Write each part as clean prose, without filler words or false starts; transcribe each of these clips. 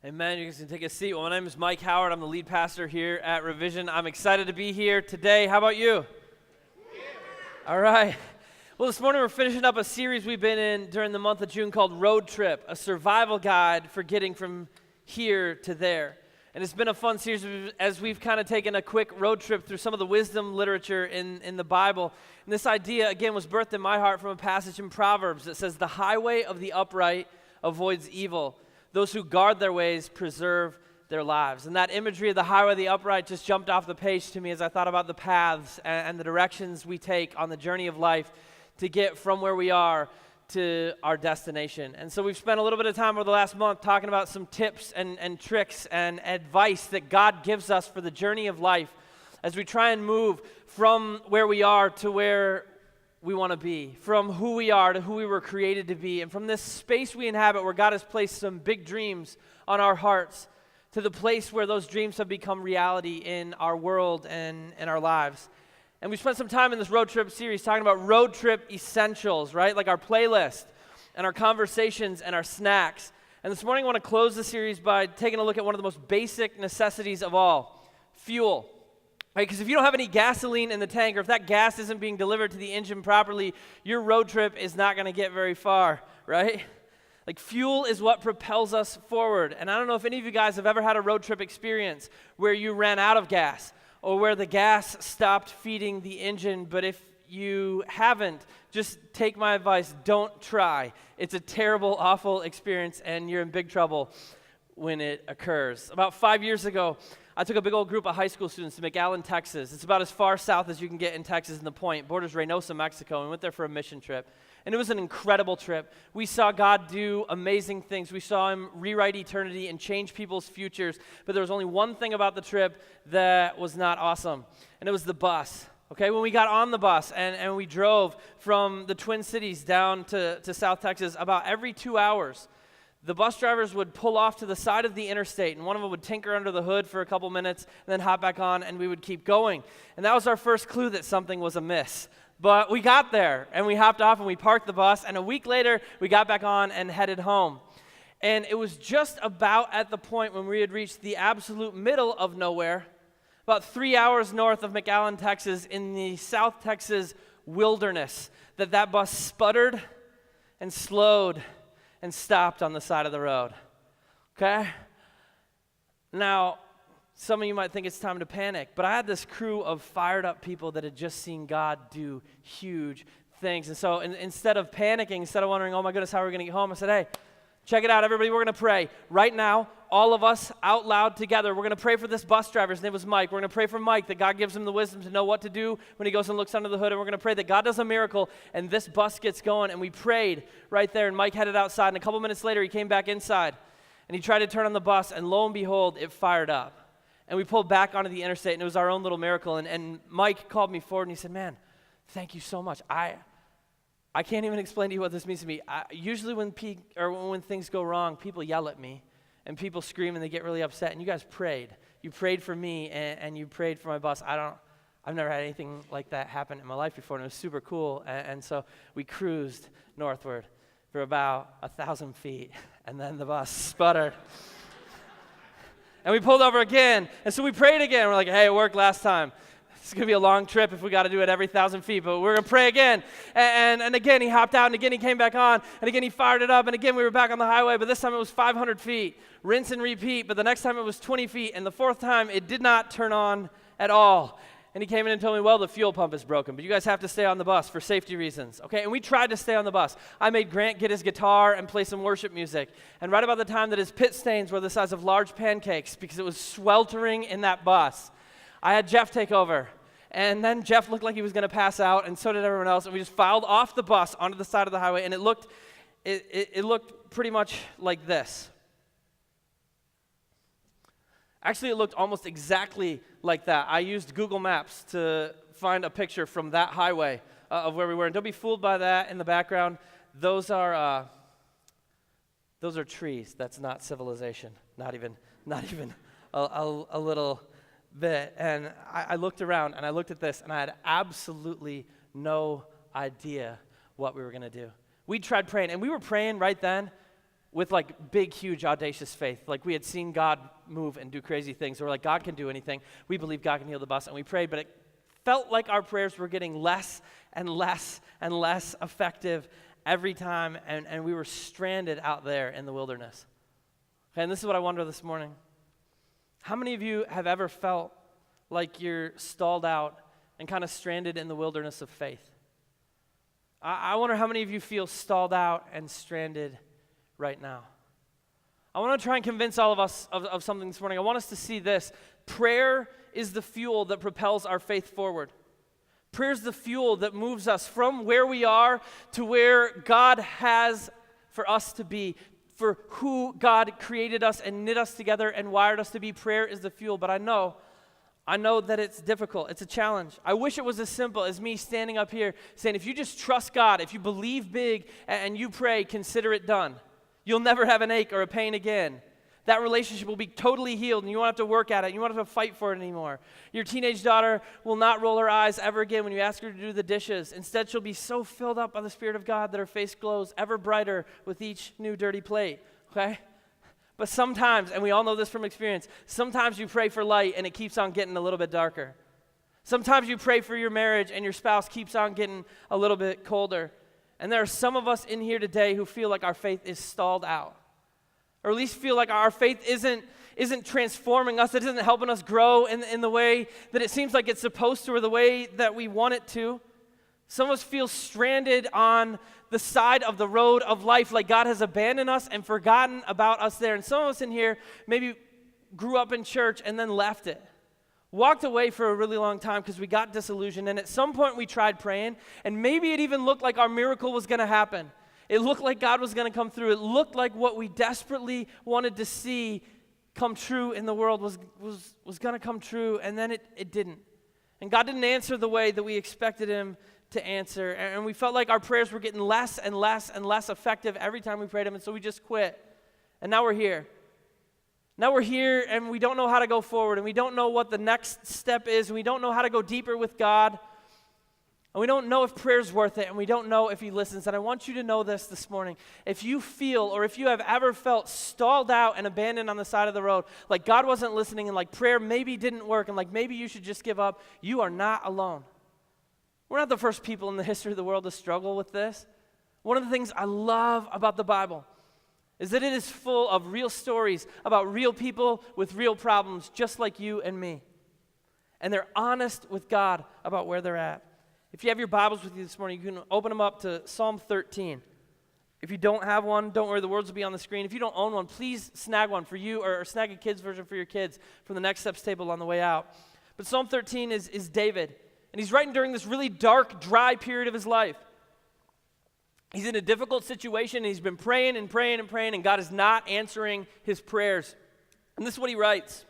Amen. You guys can take a seat. Well, my name is Mike Howard. I'm the lead pastor here at Revision. I'm excited to be here today. How about you? All right. Well, this morning we're finishing up a series we've been in during the month of June called Road Trip, a survival guide for getting from here to there. And it's been a fun series as we've kind of taken a quick road trip through some of the wisdom literature in the Bible. And this idea, again, was birthed in my heart from a passage in Proverbs that says, "The highway of the upright avoids evil. Those who guard their ways preserve their lives." And that imagery of the highway of the upright just jumped off the page to me as I thought about the paths and the directions we take on the journey of life to get from where we are to our destination. And so we've spent a little bit of time over the last month talking about some tips and tricks and advice that God gives us for the journey of life as we try and move from where we are to where we want to be, from who we are to who we were created to be, and from this space we inhabit where God has placed some big dreams on our hearts to the place where those dreams have become reality in our world and in our lives. And we spent some time in this road trip series talking about road trip essentials, right? Like our playlist and our conversations and our snacks. And this morning I want to close the series by taking a look at one of the most basic necessities of all, fuel. Right? Because if you don't have any gasoline in the tank, or if that gas isn't being delivered to the engine properly, your road trip is not going to get very far, right? Like fuel is what propels us forward. And I don't know if any of you guys have ever had a road trip experience where you ran out of gas or where the gas stopped feeding the engine, but if you haven't, just take my advice, don't try. It's a terrible, awful experience, and you're in big trouble when it occurs. About 5 years ago, I took a big old group of high school students to McAllen, Texas. It's about as far south as you can get in Texas in the Point. Borders Reynosa, Mexico, and we went there for a mission trip. And it was an incredible trip. We saw God do amazing things. We saw Him rewrite eternity and change people's futures. But there was only one thing about the trip that was not awesome, and it was the bus. Okay, when we got on the bus and we drove from the Twin Cities down to South Texas, about every 2 hours, the bus drivers would pull off to the side of the interstate, and one of them would tinker under the hood for a couple minutes, and then hop back on, and we would keep going. And that was our first clue that something was amiss. But we got there, and we hopped off, and we parked the bus, and a week later, we got back on and headed home. And it was just about at the point when we had reached the absolute middle of nowhere, about 3 hours north of McAllen, Texas, in the South Texas wilderness, that bus sputtered and slowed and stopped on the side of the road, okay? Now, some of you might think it's time to panic, but I had this crew of fired up people that had just seen God do huge things. And so instead of panicking, instead of wondering, oh my goodness, how are we going to get home? I said, hey, check it out, everybody, we're going to pray. Right now, all of us out loud together, we're going to pray for this bus driver. His name was Mike. We're going to pray for Mike that God gives him the wisdom to know what to do when he goes and looks under the hood. And we're going to pray that God does a miracle and this bus gets going. And we prayed right there, and Mike headed outside. And a couple minutes later, he came back inside, and he tried to turn on the bus, and lo and behold, it fired up. And we pulled back onto the interstate, and it was our own little miracle. And Mike called me forward, and he said, man, thank you so much. I can't even explain to you what this means to me. Usually when things go wrong, people yell at me, and people scream, and they get really upset. And you guys prayed. You prayed for me, and you prayed for my bus. I've never had anything like that happen in my life before, and it was super cool. And so we cruised northward for about 1,000 feet, and then the bus sputtered. And we pulled over again, and so we prayed again. We're like, hey, it worked last time. It's going to be a long trip if we got to do it every 1,000 feet, but we're going to pray again. And again, he hopped out, and again, he came back on, and again, he fired it up, and again, we were back on the highway, but this time it was 500 feet. Rinse and repeat, but the next time it was 20 feet, and the fourth time, it did not turn on at all. And he came in and told me, well, the fuel pump is broken, but you guys have to stay on the bus for safety reasons. Okay, and we tried to stay on the bus. I made Grant get his guitar and play some worship music. And right about the time that his pit stains were the size of large pancakes because it was sweltering in that bus, I had Jeff take over. And then Jeff looked like he was going to pass out, and so did everyone else. And we just filed off the bus onto the side of the highway, and it looked pretty much like this. Actually, it looked almost exactly like that. I used Google Maps to find a picture from that highway of where we were. And don't be fooled by that in the background. Those are trees. That's not civilization. Not even a little bit. And I looked around, and I looked at this, and I had absolutely no idea what we were going to do. We tried praying, and we were praying right then with like big, huge, audacious faith. Like we had seen God move and do crazy things. We're like, God can do anything. We believe God can heal the bus. And we prayed, but it felt like our prayers were getting less and less and less effective every time. And we were stranded out there in the wilderness. Okay, and this is what I wonder this morning. How many of you have ever felt like you're stalled out and kind of stranded in the wilderness of faith? I wonder how many of you feel stalled out and stranded right now. I want to try and convince all of us of something this morning. I want us to see this. Prayer is the fuel that propels our faith forward. Prayer is the fuel that moves us from where we are to where God has for us to be, for who God created us and knit us together and wired us to be. Prayer is the fuel, but I know that it's difficult. It's a challenge. I wish it was as simple as me standing up here saying, if you just trust God, if you believe big and you pray, consider it done. You'll never have an ache or a pain again. That relationship will be totally healed and you won't have to work at it. You won't have to fight for it anymore. Your teenage daughter will not roll her eyes ever again when you ask her to do the dishes. Instead, she'll be so filled up by the Spirit of God that her face glows ever brighter with each new dirty plate, okay? But sometimes, and we all know this from experience, sometimes you pray for light and it keeps on getting a little bit darker. Sometimes you pray for your marriage and your spouse keeps on getting a little bit colder. And there are some of us in here today who feel like our faith is stalled out. Or at least feel like our faith isn't transforming us, it isn't helping us grow in the way that it seems like it's supposed to or the way that we want it to. Some of us feel stranded on the side of the road of life, like God has abandoned us and forgotten about us there. And some of us in here maybe grew up in church and then left it. Walked away for a really long time because we got disillusioned, and at some point we tried praying, and maybe it even looked like our miracle was going to happen. It looked like God was going to come through. It looked like what we desperately wanted to see come true in the world was going to come true, and then it didn't. And God didn't answer the way that we expected him to answer, and we felt like our prayers were getting less and less and less effective every time we prayed him, and so we just quit. And now we're here. Now we're here, and we don't know how to go forward, and we don't know what the next step is, and we don't know how to go deeper with God, and we don't know if prayer's worth it, and we don't know if he listens. And I want you to know this morning. If you feel, or if you have ever felt stalled out and abandoned on the side of the road, like God wasn't listening, and like prayer maybe didn't work, and like maybe you should just give up, you are not alone. We're not the first people in the history of the world to struggle with this. One of the things I love about the Bible is that it is full of real stories about real people with real problems, just like you and me. And they're honest with God about where they're at. If you have your Bibles with you this morning, you can open them up to Psalm 13. If you don't have one, don't worry, the words will be on the screen. If you don't own one, please snag one for you, or snag a kid's version for your kids from the Next Steps table on the way out. But Psalm 13 is David, and he's writing during this really dark, dry period of his life. He's in a difficult situation, and he's been praying and praying and praying, and God is not answering his prayers. And this is what he writes.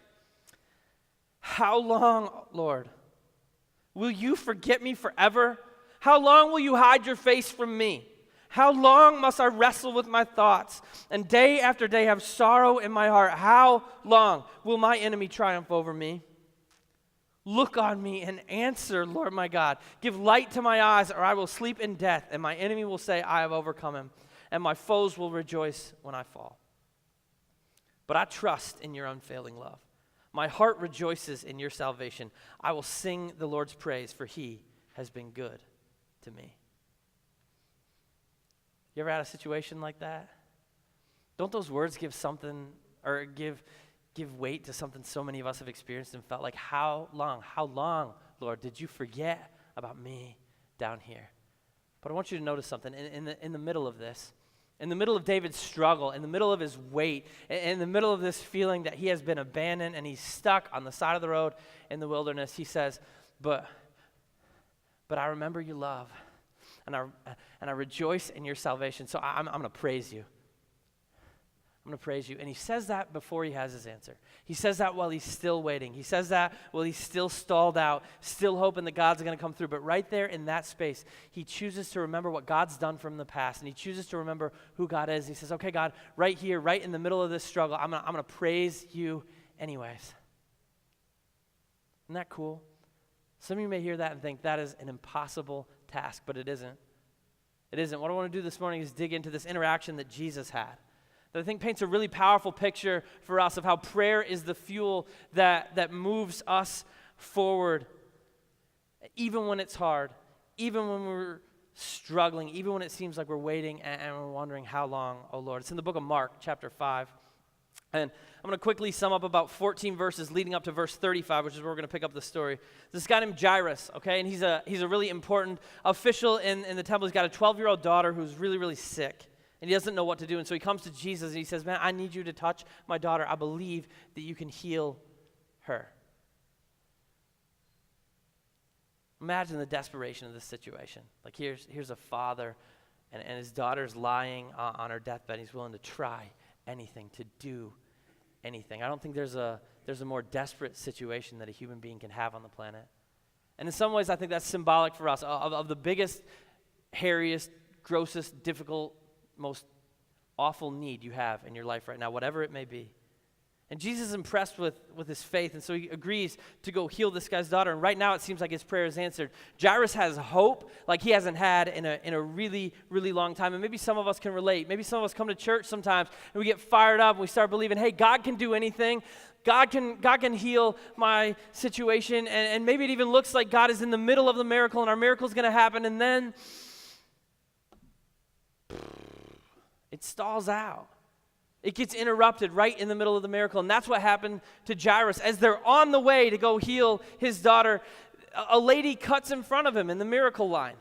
How long, Lord, will you forget me forever? How long will you hide your face from me? How long must I wrestle with my thoughts and day after day have sorrow in my heart? How long will my enemy triumph over me? Look on me and answer, Lord my God. Give light to my eyes, or I will sleep in death, and my enemy will say, I have overcome him, and my foes will rejoice when I fall. But I trust in your unfailing love. My heart rejoices in your salvation. I will sing the Lord's praise, for he has been good to me. You ever had a situation like that? Don't those words give something, or give weight to something so many of us have experienced and felt like, how long, Lord, did you forget about me down here? But I want you to notice something. In the middle of this, in the middle of David's struggle, in the middle of his weight, in the middle of this feeling that he has been abandoned and he's stuck on the side of the road in the wilderness, he says, but I remember your love, and I rejoice in your salvation, so I'm going to praise you. I'm going to praise you. And he says that before he has his answer. He says that while he's still waiting. He says that while he's still stalled out, still hoping that God's going to come through. But right there in that space, he chooses to remember what God's done from the past, and he chooses to remember who God is. He says, okay, God, right here, right in the middle of this struggle, I'm going to praise you anyways. Isn't that cool? Some of you may hear that and think that is an impossible task, but it isn't. It isn't. What I want to do this morning is dig into this interaction that Jesus had. that I think paints a really powerful picture for us of how prayer is the fuel that moves us forward, even when it's hard, even when we're struggling, even when it seems like we're waiting and we're wondering how long, oh Lord. It's in the book of Mark, chapter 5. And I'm going to quickly sum up about 14 verses leading up to verse 35, which is where we're going to pick up the story. This guy named Jairus, okay, and he's a really important official in the temple. He's got a 12-year-old daughter who's really, really sick, and he doesn't know what to do. And so he comes to Jesus and he says, man, I need you to touch my daughter. I believe that you can heal her. Imagine the desperation of this situation. Like here's a father, and his daughter's lying on her deathbed. He's willing to try anything, to do anything. I don't think there's a more desperate situation that a human being can have on the planet. And in some ways, I think that's symbolic for us of the biggest, hairiest, grossest, difficult, most awful need you have in your life right now, whatever it may be. And Jesus is impressed with his faith, and so he agrees to go heal this guy's daughter. And right now it seems like his prayer is answered. Jairus has hope like he hasn't had in a really, really long time. And maybe some of us can relate. Maybe some of us come to church sometimes and we get fired up and we start believing, hey, God can do anything. God can heal my situation. And maybe it even looks like God is in the middle of the miracle and our miracle is going to happen. And then it stalls out. It gets interrupted right in the middle of the miracle. And that's what happened to Jairus. As they're on the way to go heal his daughter, a lady cuts in front of him in the miracle line.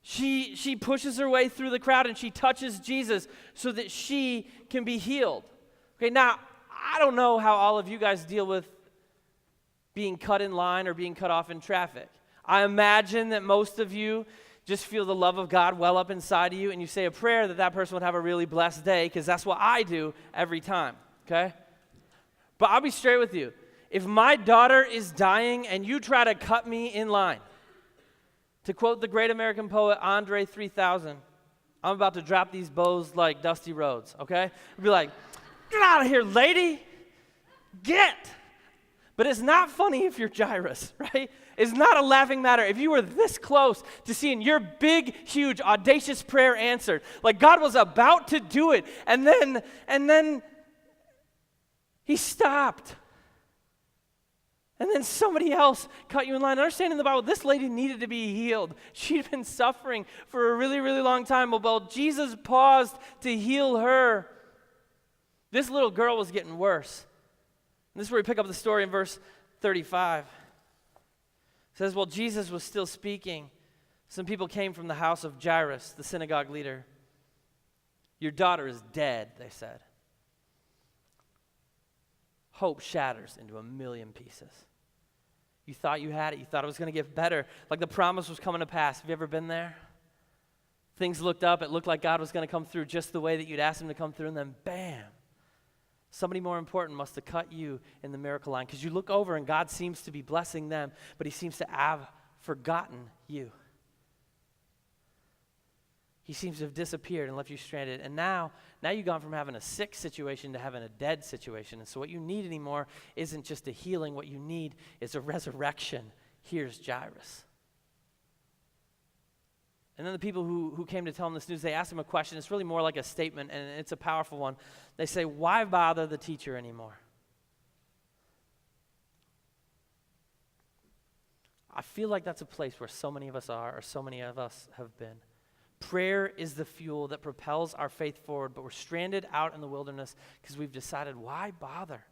She pushes her way through the crowd and she touches Jesus so that she can be healed. Okay, now, I don't know how all of you guys deal with being cut in line or being cut off in traffic. I imagine that most of you just feel the love of God well up inside of you, and you say a prayer that person would have a really blessed day, because that's what I do every time, okay? But I'll be straight with you. If my daughter is dying and you try to cut me in line, to quote the great American poet Andre 3000, I'm about to drop these bows like Dusty Rhodes, okay? I'll be like, get out of here, lady! Get! But it's not funny if you're Jairus, right? It's not a laughing matter. If you were this close to seeing your big, huge, audacious prayer answered, like God was about to do it, and then he stopped. And then somebody else cut you in line. Understand in the Bible, this lady needed to be healed. She'd been suffering for a really, really long time. While Jesus paused to heal her, this little girl was getting worse. And this is where we pick up the story in verse 35. It says, while Jesus was still speaking, some people came from the house of Jairus, the synagogue leader. Your daughter is dead, they said. Hope shatters into a million pieces. You thought you had it. You thought it was going to get better, like the promise was coming to pass. Have you ever been there? Things looked up. It looked like God was going to come through just the way that you'd asked him to come through, and then bam. Somebody more important must have cut you in the miracle line, because you look over and God seems to be blessing them, but he seems to have forgotten you. He seems to have disappeared and left you stranded. And now you've gone from having a sick situation to having a dead situation. And so what you need anymore isn't just a healing. What you need is a resurrection. Here's Jairus. And then the people who came to tell him this news, they asked him a question. It's really more like a statement, and it's a powerful one. They say, why bother the teacher anymore? I feel like that's a place where so many of us are, or so many of us have been. Prayer is the fuel that propels our faith forward, but we're stranded out in the wilderness because we've decided, why bother?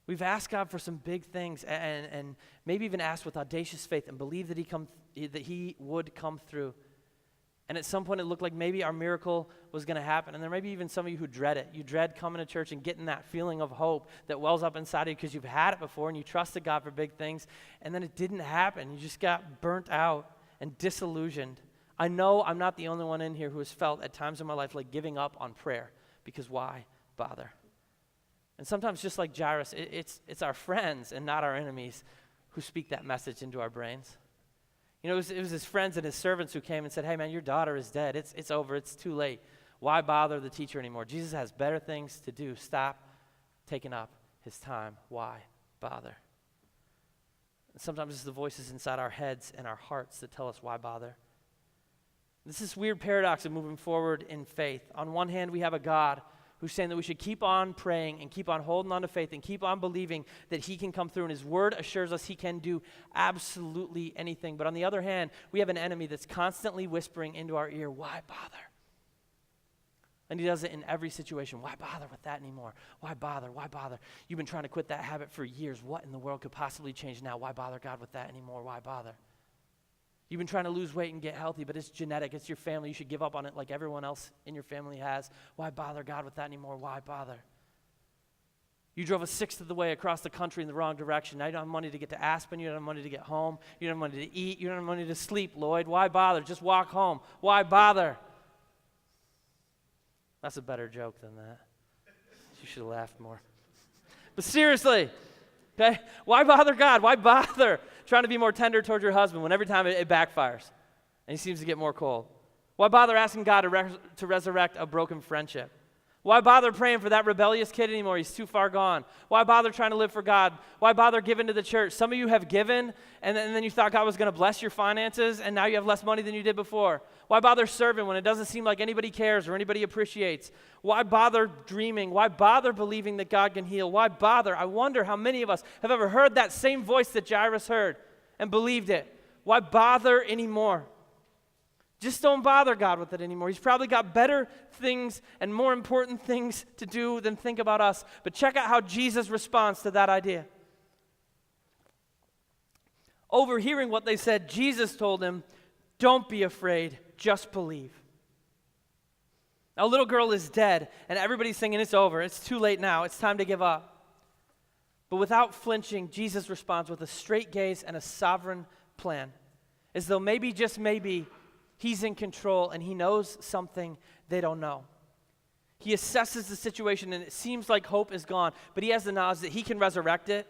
We've asked God for some big things and maybe even asked with audacious faith and believed that he would come through. And at some point it looked like maybe our miracle was going to happen. And there may be even some of you who dread it. You dread coming to church and getting that feeling of hope that wells up inside of you because you've had it before and you trusted God for big things. And then it didn't happen. You just got burnt out and disillusioned. I know I'm not the only one in here who has felt at times in my life like giving up on prayer, because why bother? And sometimes, just like Jairus, it's our friends and not our enemies who speak that message into our brains. You know, it was his friends and his servants who came and said, hey man, your daughter is dead. It's over. It's too late. Why bother the teacher anymore? Jesus has better things to do. Stop taking up his time. Why bother? And sometimes it's the voices inside our heads and our hearts that tell us why bother. This is this weird paradox of moving forward in faith. On one hand, we have a God who's saying that we should keep on praying and keep on holding on to faith and keep on believing that he can come through, and his word assures us he can do absolutely anything. But on the other hand, we have an enemy that's constantly whispering into our ear, why bother? And he does it in every situation. Why bother with that anymore? Why bother? Why bother? You've been trying to quit that habit for years. What in the world could possibly change now? Why bother God with that anymore? Why bother? You've been trying to lose weight and get healthy, but it's genetic. It's your family. You should give up on it like everyone else in your family has. Why bother God with that anymore? Why bother? You drove a sixth of the way across the country in the wrong direction. Now you don't have money to get to Aspen. You don't have money to get home. You don't have money to eat. You don't have money to sleep, Lloyd. Why bother? Just walk home. Why bother? That's a better joke than that. You should have laughed more. But seriously, okay? Why bother God? Why bother trying to be more tender towards your husband when every time it backfires and he seems to get more cold? Why bother asking God to resurrect a broken friendship? Why bother praying for that rebellious kid anymore? He's too far gone. Why bother trying to live for God? Why bother giving to the church? Some of you have given, and then you thought God was going to bless your finances, and now you have less money than you did before. Why bother serving when it doesn't seem like anybody cares or anybody appreciates? Why bother dreaming? Why bother believing that God can heal? Why bother? I wonder how many of us have ever heard that same voice that Jairus heard and believed it. Why bother anymore? Just don't bother God with it anymore. He's probably got better things and more important things to do than think about us. But check out how Jesus responds to that idea. Overhearing what they said, Jesus told him, "Don't be afraid, just believe." Now, a little girl is dead, and everybody's thinking it's over. It's too late now. It's time to give up. But without flinching, Jesus responds with a straight gaze and a sovereign plan, as though maybe, just maybe, he's in control and he knows something they don't know. He assesses the situation and it seems like hope is gone, but he has the knowledge that he can resurrect it.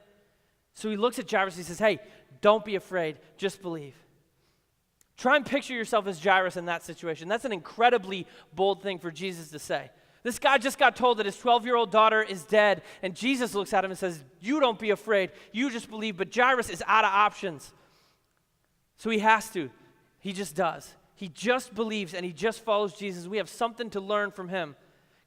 So he looks at Jairus and he says, "Hey, don't be afraid, just believe." Try and picture yourself as Jairus in that situation. That's an incredibly bold thing for Jesus to say. This guy just got told that his 12-year-old daughter is dead, and Jesus looks at him and says, "You don't be afraid, you just believe." But Jairus is out of options. So he has to. He just does. He just believes and he just follows Jesus. We have something to learn from him.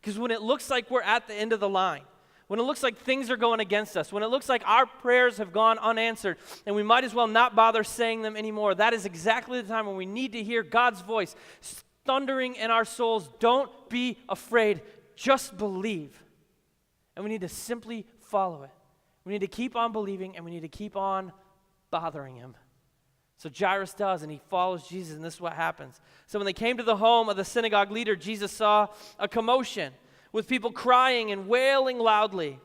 Because when it looks like we're at the end of the line, when it looks like things are going against us, when it looks like our prayers have gone unanswered and we might as well not bother saying them anymore, that is exactly the time when we need to hear God's voice thundering in our souls. Don't be afraid, just believe. And we need to simply follow it. We need to keep on believing and we need to keep on bothering him. So Jairus does, and he follows Jesus, and this is what happens. So when they came to the home of the synagogue leader, Jesus saw a commotion with people crying and wailing loudly.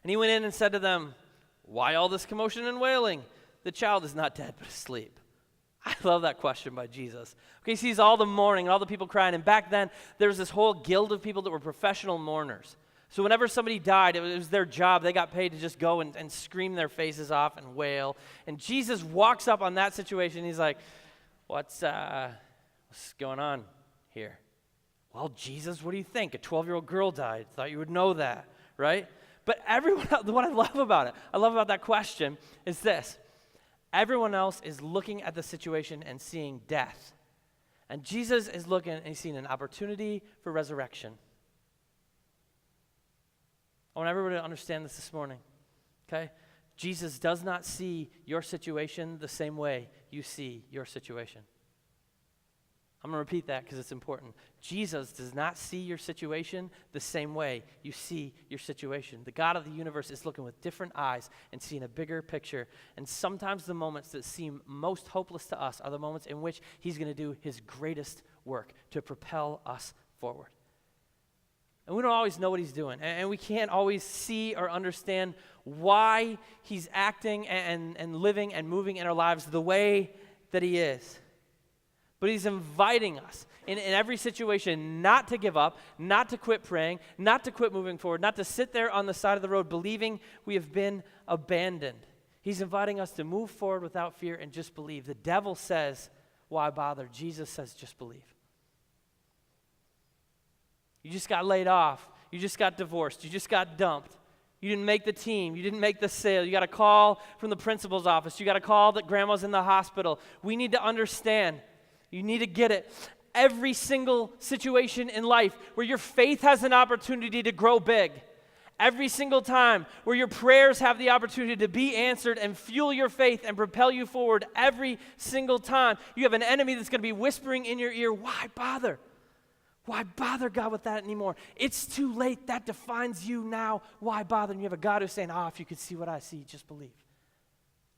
And he went in and said to them, "Why all this commotion and wailing? The child is not dead, but asleep." I love that question by Jesus. Okay, he sees all the mourning and all the people crying, and back then, there was this whole guild of people that were professional mourners. So whenever somebody died, it was their job. They got paid to just go and scream their faces off and wail. And Jesus walks up on that situation. He's like, what's going on here? Well, Jesus, what do you think? A 12-year-old girl died. Thought you would know that, right? But everyone else, what I love about that question is this. Everyone else is looking at the situation and seeing death. And Jesus is looking and he's seeing an opportunity for resurrection. I want everybody to understand this morning, okay? Jesus does not see your situation the same way you see your situation. I'm going to repeat that because it's important. Jesus does not see your situation the same way you see your situation. The God of the universe is looking with different eyes and seeing a bigger picture. And sometimes the moments that seem most hopeless to us are the moments in which he's going to do his greatest work to propel us forward. And we don't always know what he's doing. And we can't always see or understand why he's acting and living and moving in our lives the way that he is. But he's inviting us in every situation not to give up, not to quit praying, not to quit moving forward, not to sit there on the side of the road believing we have been abandoned. He's inviting us to move forward without fear and just believe. The devil says, "Why bother?" Jesus says, "Just believe." You just got laid off. You just got divorced. You just got dumped. You didn't make the team. You didn't make the sale. You got a call from the principal's office. You got a call that grandma's in the hospital. We need to understand. You need to get it. every single situation in life where your faith has an opportunity to grow big. Every single time where your prayers have the opportunity to be answered and fuel your faith and propel you forward, every single time you have an enemy that's going to be whispering in your ear, why bother? Why bother God with that anymore? It's too late. That defines you now. Why bother? And you have a God who's saying, if you could see what I see, just believe.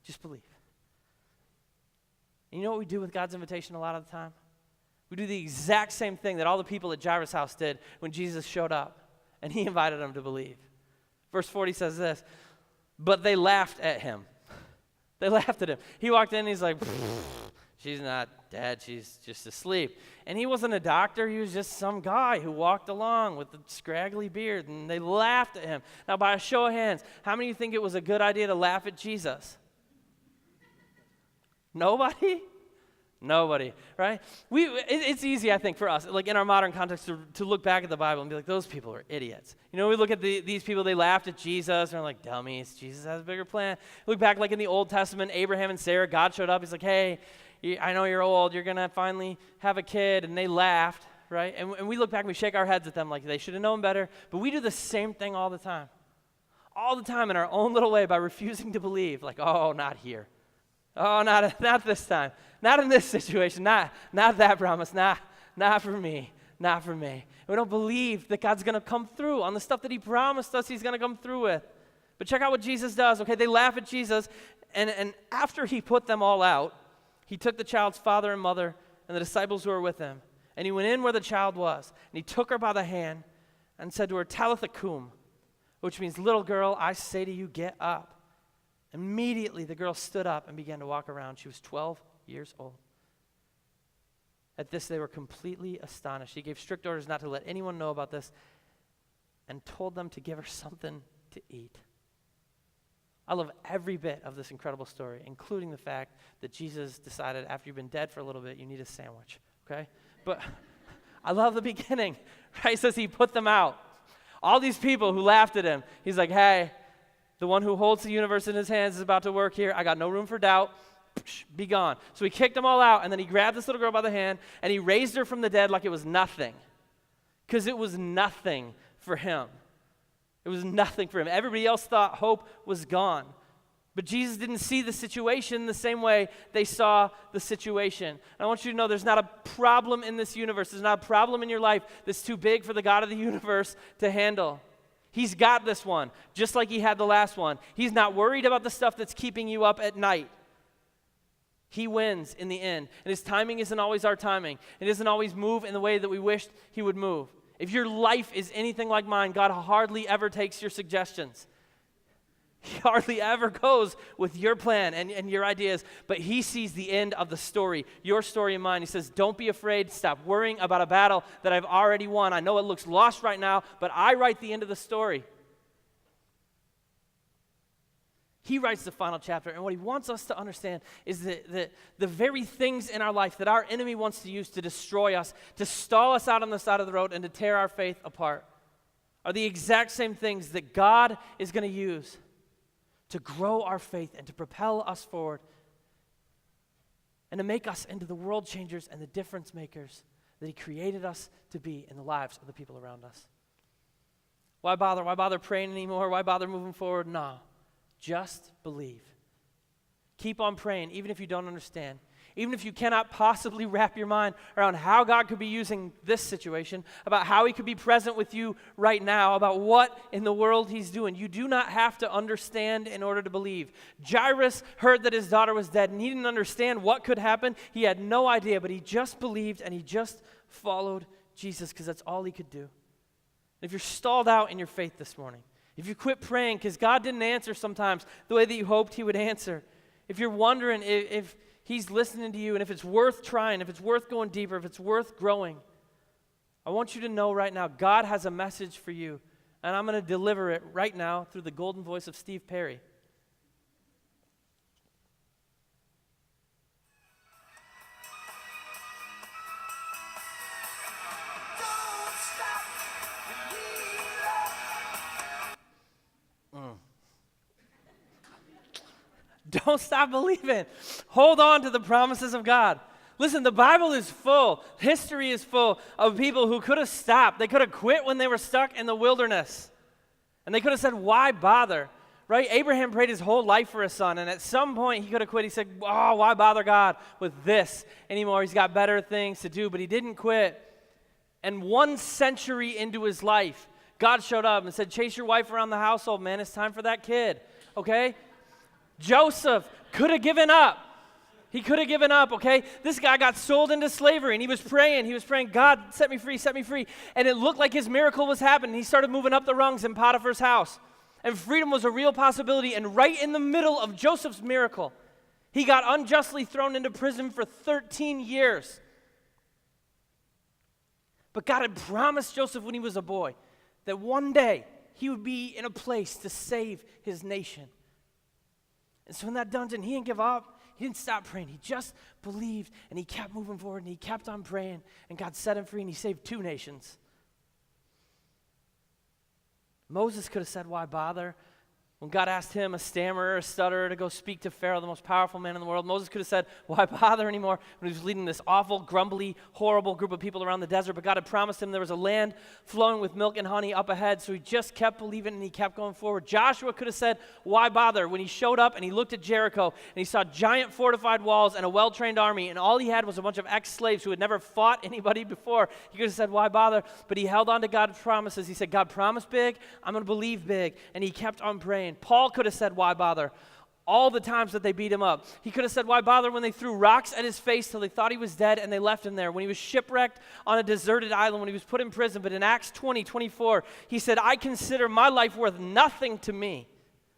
Just believe. And you know what we do with God's invitation a lot of the time? We do the exact same thing that all the people at Jairus' house did when Jesus showed up and he invited them to believe. Verse 40 says this, but they laughed at him. They laughed at him. He walked in and he's like, she's not dead, she's just asleep. And he wasn't a doctor, he was just some guy who walked along with a scraggly beard, and they laughed at him. Now, by a show of hands, how many of you think it was a good idea to laugh at Jesus? Nobody? Nobody, right? It's easy, I think, for us, like in our modern context, to look back at the Bible and be like, those people are idiots. You know, we look at these people, they laughed at Jesus, and they're like, dummies, Jesus has a bigger plan. Look back like in the Old Testament, Abraham and Sarah, God showed up, he's like, hey, I know you're old, you're going to finally have a kid, and they laughed, right? And we look back and we shake our heads at them like they should have known better, but we do the same thing all the time. All the time in our own little way by refusing to believe, like, oh, not here. Oh, not this time. Not in this situation. Not that promise. Not for me. Not for me. We don't believe that God's going to come through on the stuff that he promised us he's going to come through with. But check out what Jesus does. Okay, they laugh at Jesus, and after he put them all out, he took the child's father and mother and the disciples who were with him, and he went in where the child was, and he took her by the hand and said to her, Talitha cum, which means, little girl, I say to you, get up. Immediately, the girl stood up and began to walk around. She was 12 years old. At this, they were completely astonished. He gave strict orders not to let anyone know about this and told them to give her something to eat. I love every bit of this incredible story, including the fact that Jesus decided after you've been dead for a little bit, you need a sandwich, okay? But I love the beginning, right? It says he put them out. All these people who laughed at him, he's like, hey, the one who holds the universe in his hands is about to work here. I got no room for doubt. Be gone. So he kicked them all out, and then he grabbed this little girl by the hand, and he raised her from the dead like it was nothing. Because it was nothing for him. It was nothing for him. Everybody else thought hope was gone. But Jesus didn't see the situation the same way they saw the situation. And I want you to know there's not a problem in this universe. There's not a problem in your life that's too big for the God of the universe to handle. He's got this one, just like he had the last one. He's not worried about the stuff that's keeping you up at night. He wins in the end. And his timing isn't always our timing. It doesn't always move in the way that we wished he would move. If your life is anything like mine, God hardly ever takes your suggestions. He hardly ever goes with your plan and your ideas, but he sees the end of the story, your story and mine. He says, don't be afraid. Stop worrying about a battle that I've already won. I know it looks lost right now, but I write the end of the story. He writes the final chapter, and what he wants us to understand is that the very things in our life that our enemy wants to use to destroy us, to stall us out on the side of the road, and to tear our faith apart are the exact same things that God is going to use to grow our faith and to propel us forward and to make us into the world changers and the difference makers that he created us to be in the lives of the people around us. Why bother? Why bother praying anymore? Why bother moving forward? No. Just believe. Keep on praying, even if you don't understand. Even if you cannot possibly wrap your mind around how God could be using this situation, about how he could be present with you right now, about what in the world he's doing. You do not have to understand in order to believe. Jairus heard that his daughter was dead, and he didn't understand what could happen. He had no idea, but he just believed, and he just followed Jesus because that's all he could do. If you're stalled out in your faith this morning, if you quit praying because God didn't answer sometimes the way that you hoped he would answer, if you're wondering if he's listening to you and if it's worth trying, if it's worth going deeper, if it's worth growing, I want you to know right now, God has a message for you, and I'm going to deliver it right now through the golden voice of Steve Perry. Don't stop believing. Hold on to the promises of God. Listen, the Bible is full, history is full of people who could have stopped. They could have quit when they were stuck in the wilderness. And they could have said, why bother? Right? Abraham prayed his whole life for a son, and at some point he could have quit. He said, oh, why bother God with this anymore? He's got better things to do, but he didn't quit. And 1 century into his life, God showed up and said, chase your wife around the household, man. It's time for that kid, okay? Joseph could have given up. He could have given up, okay? This guy got sold into slavery, and he was praying. He was praying, God, set me free, set me free. And it looked like his miracle was happening. He started moving up the rungs in Potiphar's house. And freedom was a real possibility. And right in the middle of Joseph's miracle, he got unjustly thrown into prison for 13 years. But God had promised Joseph when he was a boy that one day he would be in a place to save his nation. And so in that dungeon, he didn't give up. He didn't stop praying. He just believed, and he kept moving forward, and he kept on praying, and God set him free, and he saved 2 nations. Moses could have said, why bother? When God asked him, a stammerer, a stutterer, to go speak to Pharaoh, the most powerful man in the world, Moses could have said, why bother anymore? When he was leading this awful, grumbly, horrible group of people around the desert. But God had promised him there was a land flowing with milk and honey up ahead, so he just kept believing and he kept going forward. Joshua could have said, why bother? When he showed up and he looked at Jericho and he saw giant fortified walls and a well-trained army, and all he had was a bunch of ex-slaves who had never fought anybody before, he could have said, why bother? But he held on to God's promises. He said, God promised big, I'm going to believe big. And he kept on praying. Paul could have said, why bother? All the times that they beat him up. He could have said, why bother, when they threw rocks at his face till they thought he was dead and they left him there. When he was shipwrecked on a deserted island, when he was put in prison. But in Acts 20:24, he said, I consider my life worth nothing to me.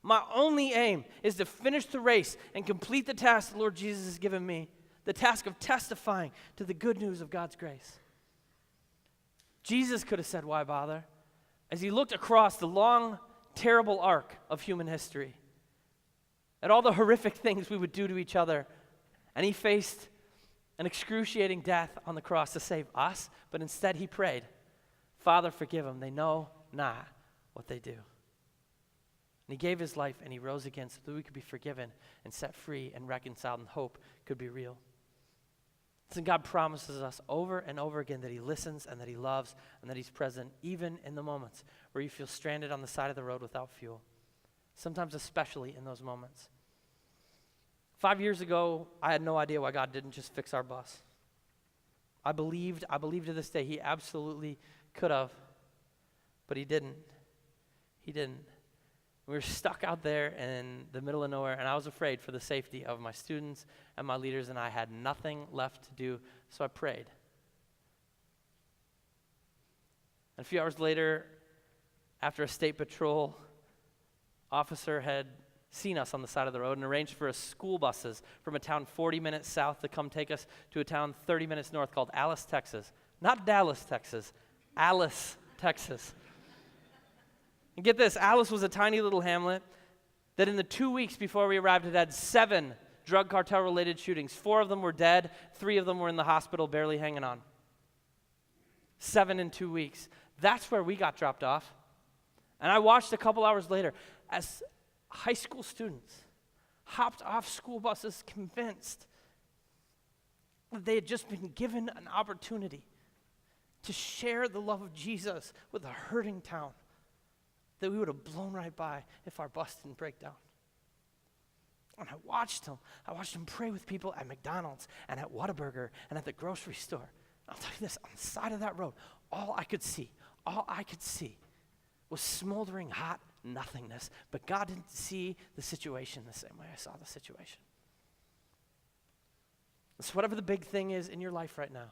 My only aim is to finish the race and complete the task the Lord Jesus has given me, the task of testifying to the good news of God's grace. Jesus could have said, why bother? As he looked across the long, terrible arc of human history, at all the horrific things we would do to each other, and he faced an excruciating death on the cross to save us, but instead he prayed, Father, forgive them, they know not what they do. And he gave his life and he rose again so that we could be forgiven and set free and reconciled, and hope could be real. So God promises us over and over again that he listens and that he loves and that he's present even in the moments where you feel stranded on the side of the road without fuel. Sometimes especially in those moments. 5 years ago, I had no idea why God didn't just fix our bus. I believe to this day he absolutely could have, but he didn't. He didn't. We were stuck out there in the middle of nowhere, and I was afraid for the safety of my students and my leaders, and I had nothing left to do, so I prayed. And a few hours later, after a state patrol officer had seen us on the side of the road and arranged for us school buses from a town 40 minutes south to come take us to a town 30 minutes north called Alice, Texas. Not Dallas, Texas. Alice, Texas. And get this, Alice was a tiny little hamlet that in the 2 weeks before we arrived, it had 7 drug cartel-related shootings. 4 of them were dead. 3 of them were in the hospital, barely hanging on. 7 in 2 weeks. That's where we got dropped off. And I watched a couple hours later as high school students hopped off school buses convinced that they had just been given an opportunity to share the love of Jesus with a hurting town that we would have blown right by if our bus didn't break down. And I watched them pray with people at McDonald's and at Whataburger and at the grocery store. And I'll tell you this, on the side of that road, all I could see was smoldering hot nothingness. But God didn't see the situation the same way I saw the situation. So whatever the big thing is in your life right now,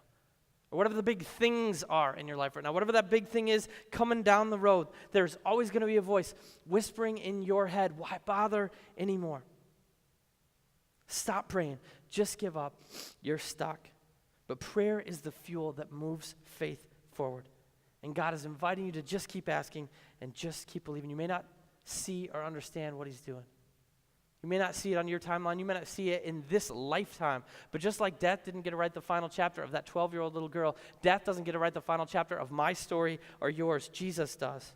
or whatever the big things are in your life right now, whatever that big thing is coming down the road, there's always going to be a voice whispering in your head, why bother anymore? Stop praying. Just give up. You're stuck. But prayer is the fuel that moves faith forward. And God is inviting you to just keep asking and just keep believing. You may not see or understand what he's doing. You may not see it on your timeline. You may not see it in this lifetime. But just like death didn't get to write the final chapter of that 12-year-old little girl, death doesn't get to write the final chapter of my story or yours. Jesus does.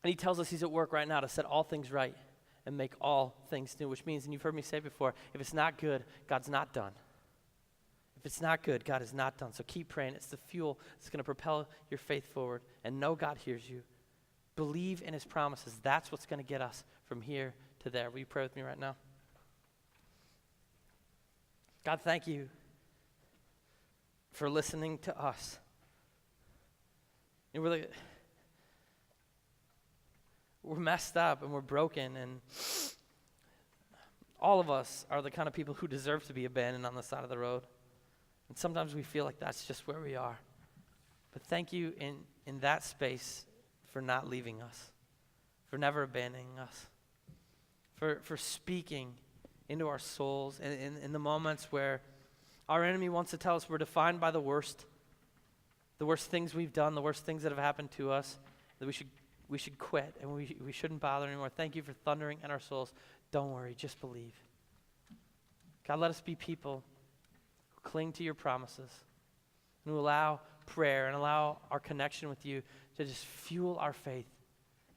And he tells us he's at work right now to set all things right and make all things new, which means, and you've heard me say before, if it's not good, God's not done. If it's not good, God is not done. So keep praying. It's the fuel that's going to propel your faith forward. And know God hears you. Believe in his promises. That's what's going to get us from here to there. Will you pray with me right now? God, thank you for listening to us. And we're messed up and we're broken, and all of us are the kind of people who deserve to be abandoned on the side of the road. And sometimes we feel like that's just where we are. But thank you in that space for not leaving us, for never abandoning us, for speaking into our souls in the moments where our enemy wants to tell us we're defined by the worst things we've done, the worst things that have happened to us, that we should quit and we shouldn't bother anymore. Thank you for thundering in our souls. Don't worry, just believe. God, let us be people who cling to your promises and who allow prayer and allow our connection with you to just fuel our faith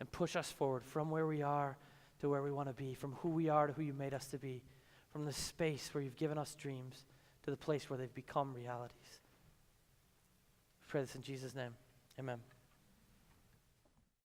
and push us forward from where we are to where we want to be, from who we are to who you made us to be, from the space where you've given us dreams to the place where they've become realities. We pray this in Jesus' name. Amen.